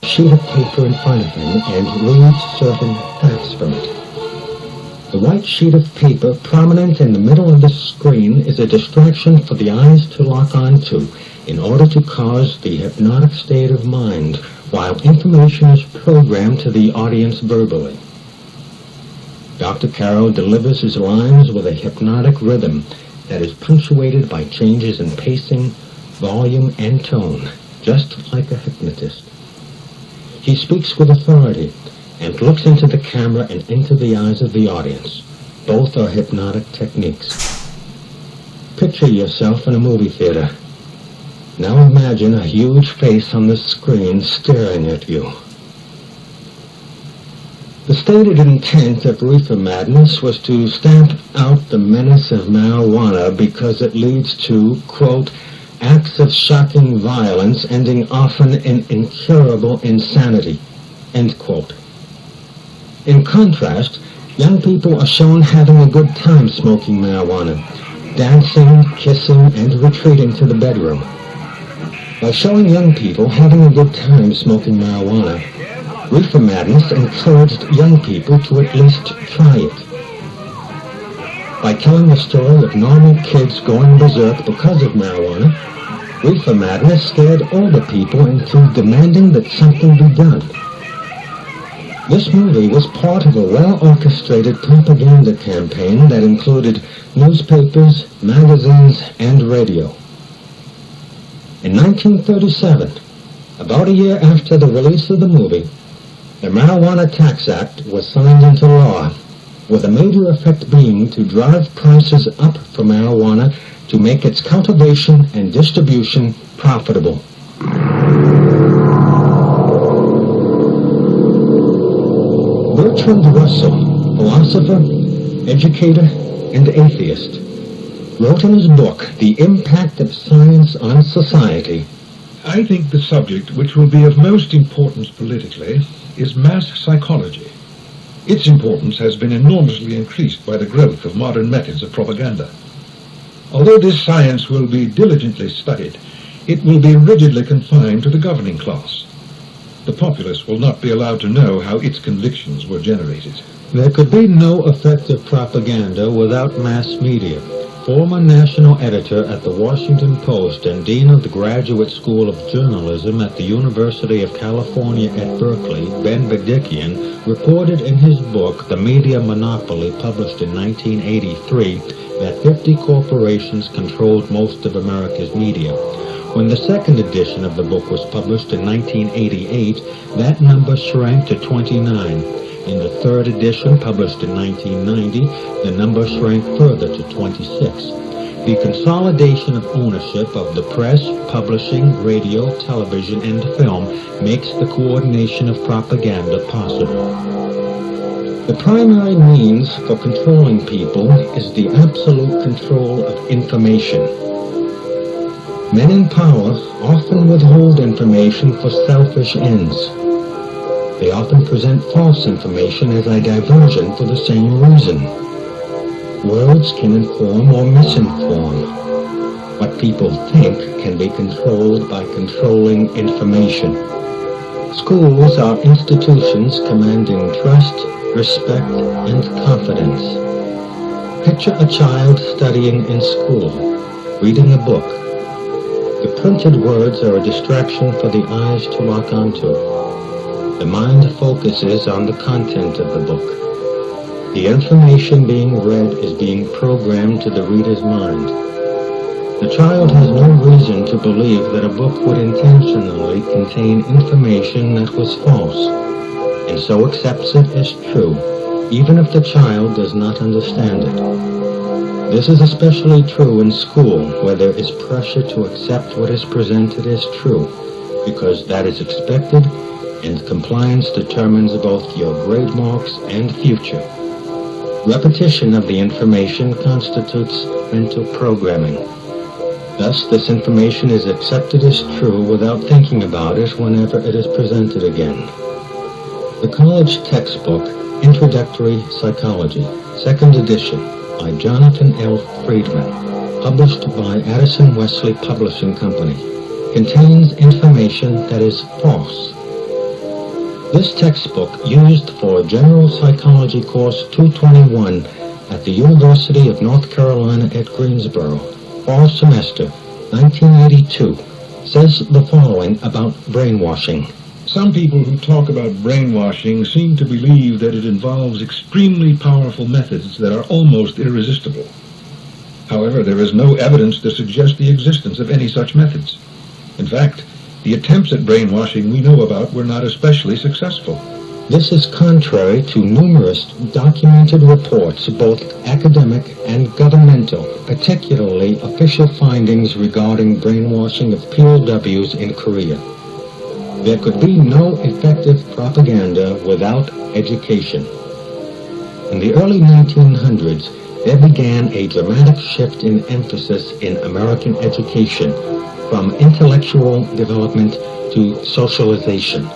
Sheet of paper in front of him and reads certain facts from it. The white sheet of paper prominent in the middle of the screen is a distraction for the eyes to lock onto in order to cause the hypnotic state of mind while information is programmed to the audience verbally. Dr. Caro delivers his lines with a hypnotic rhythm that is punctuated by changes in pacing, volume, and tone, just like a hypnotist. He speaks with authority and looks into the camera and into the eyes of the audience. Both are hypnotic techniques. Picture yourself in a movie theater. Now imagine a huge face on the screen staring at you. The stated intent of Reefer Madness was to stamp out the menace of marijuana because it leads to, quote, acts of shocking violence ending often in incurable insanity, end quote. In contrast, young people are shown having a good time smoking marijuana, dancing, kissing, and retreating to the bedroom. By showing young people having a good time smoking marijuana, Reefer Madness encouraged young people to at least try it. By telling the story of normal kids going berserk because of marijuana, Reefer Madness scared older people into demanding that something be done. This movie was part of a well-orchestrated propaganda campaign that included newspapers, magazines, and radio. In 1937, about a year after the release of the movie, the Marijuana Tax Act was signed into law, with a major effect being to drive prices up for marijuana to make its cultivation and distribution profitable. Bertrand Russell, philosopher, educator, and atheist, wrote in his book, The Impact of Science on Society, I think the subject which will be of most importance politically is mass psychology. Its importance has been enormously increased by the growth of modern methods of propaganda. Although this science will be diligently studied, it will be rigidly confined to the governing class. The populace will not be allowed to know how its convictions were generated. There could be no effective propaganda without mass media. Former national editor at the Washington Post and dean of the Graduate School of Journalism at the University of California at Berkeley, Ben Bedikian, reported in his book, The Media Monopoly, published in 1983, that 50 corporations controlled most of America's media. When the second edition of the book was published in 1988, that number shrank to 29. In the third edition, published in 1990, the number shrank further to 26. The consolidation of ownership of the press, publishing, radio, television, and film makes the coordination of propaganda possible. The primary means for controlling people is the absolute control of information. Men in power often withhold information for selfish ends. They often present false information as a diversion for the same reason. Words can inform or misinform. What people think can be controlled by controlling information. Schools are institutions commanding trust, respect, and confidence. Picture a child studying in school, reading a book. The printed words are a distraction for the eyes to lock onto. The mind focuses on the content of the book. The information being read is being programmed to the reader's mind. The child has no reason to believe that a book would intentionally contain information that was false, and so accepts it as true, even if the child does not understand it. This is especially true in school, where there is pressure to accept what is presented as true, because that is expected, and compliance determines both your grade marks and future. Repetition of the information constitutes mental programming. Thus, this information is accepted as true without thinking about it whenever it is presented again. The college textbook, Introductory Psychology, second edition, by Jonathan L. Friedman, published by Addison Wesley Publishing Company, contains information that is false. This textbook, used for General Psychology Course 221 at the University of North Carolina at Greensboro, fall semester 1982, says the following about brainwashing. Some people who talk about brainwashing seem to believe that it involves extremely powerful methods that are almost irresistible. However, there is no evidence to suggest the existence of any such methods. In fact, the attempts at brainwashing we know about were not especially successful. This is contrary to numerous documented reports, both academic and governmental, particularly official findings regarding brainwashing of POWs in Korea. There could be no effective propaganda without education. In the early 1900s, there began a dramatic shift in emphasis in American education from intellectual development to socialization.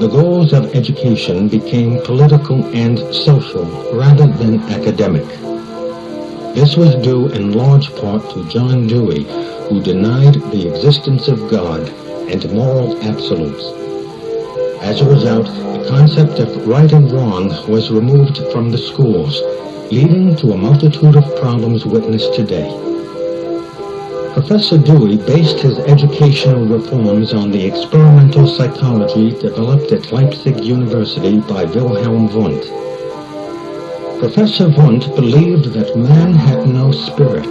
The goals of education became political and social rather than academic. This was due in large part to John Dewey, who denied the existence of God and moral absolutes. As a result, the concept of right and wrong was removed from the schools, leading to a multitude of problems witnessed today. Professor Dewey based his educational reforms on the experimental psychology developed at Leipzig University by Wilhelm Wundt. Professor Wundt believed that man had no spirit.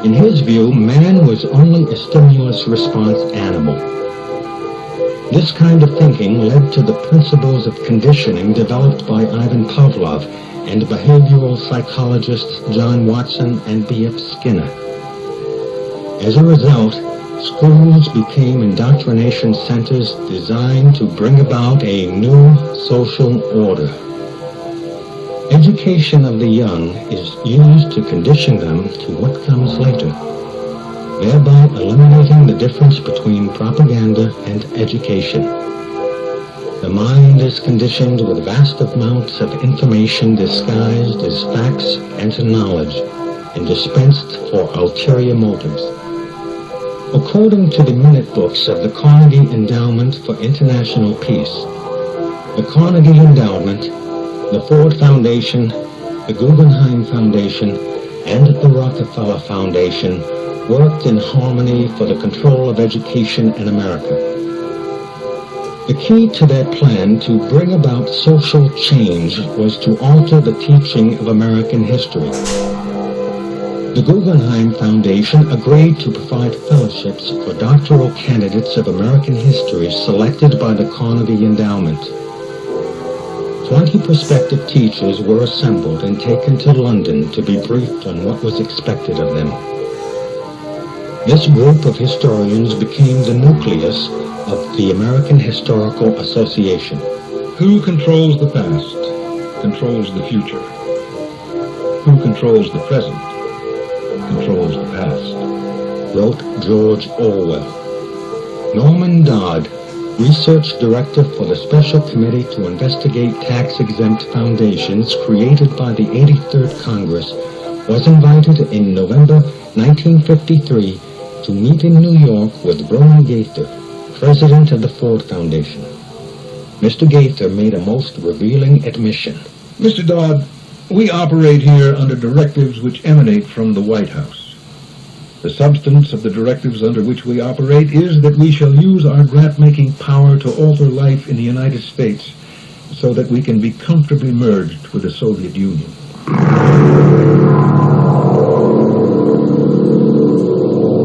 In his view, man was only a stimulus-response animal. This kind of thinking led to the principles of conditioning developed by Ivan Pavlov and behavioral psychologists John Watson and B.F. Skinner. As a result, schools became indoctrination centers designed to bring about a new social order. Education of the young is used to condition them to what comes later, thereby eliminating the difference between propaganda and education. The mind is conditioned with vast amounts of information disguised as facts and knowledge and dispensed for ulterior motives. According to the minute books of the Carnegie Endowment for International Peace, the Carnegie Endowment, the Ford Foundation, the Guggenheim Foundation, and the Rockefeller Foundation worked in harmony for the control of education in America. The key to their plan to bring about social change was to alter the teaching of American history. The Guggenheim Foundation agreed to provide fellowships for doctoral candidates of American history selected by the Carnegie Endowment. 20 prospective teachers were assembled and taken to London to be briefed on what was expected of them. This group of historians became the nucleus of the American Historical Association. Who controls the past controls the future. Who controls the present controls the past, wrote George Orwell. Norman Dodd, research director for the Special Committee to investigate tax-exempt foundations created by the 83rd Congress, was invited in November 1953 to meet in New York with Roman Gaither, president of the Ford Foundation. Mr. Gaither made a most revealing admission. Mr. Dodd, we operate here under directives which emanate from the White House. The substance of the directives under which we operate is that we shall use our grant-making power to alter life in the United States so that we can be comfortably merged with the Soviet Union.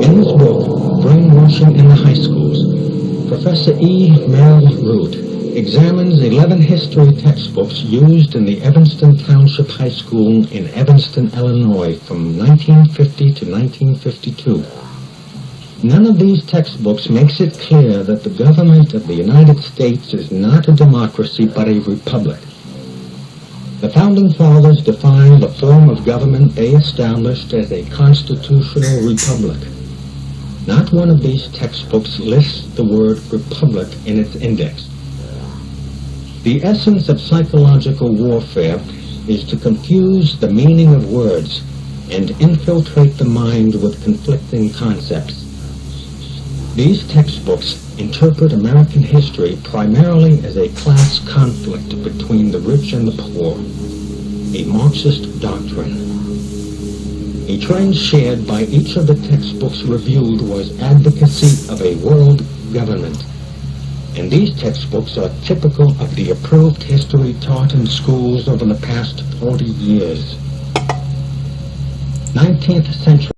In his book, Brainwashing in the High Schools, Professor E. Merrill Root examines 11 history textbooks used in the Evanston Township High School in Evanston, Illinois from 1950 to 1952. None of these textbooks makes it clear that the government of the United States is not a democracy but a republic. The Founding Fathers defined the form of government they established as a constitutional republic. Not one of these textbooks lists the word republic in its index. The essence of psychological warfare is to confuse the meaning of words and infiltrate the mind with conflicting concepts. These textbooks interpret American history primarily as a class conflict between the rich and the poor, a Marxist doctrine. A trend shared by each of the textbooks reviewed was advocacy of a world government, and these textbooks are typical of the approved history taught in schools over the past 40 years. 19th century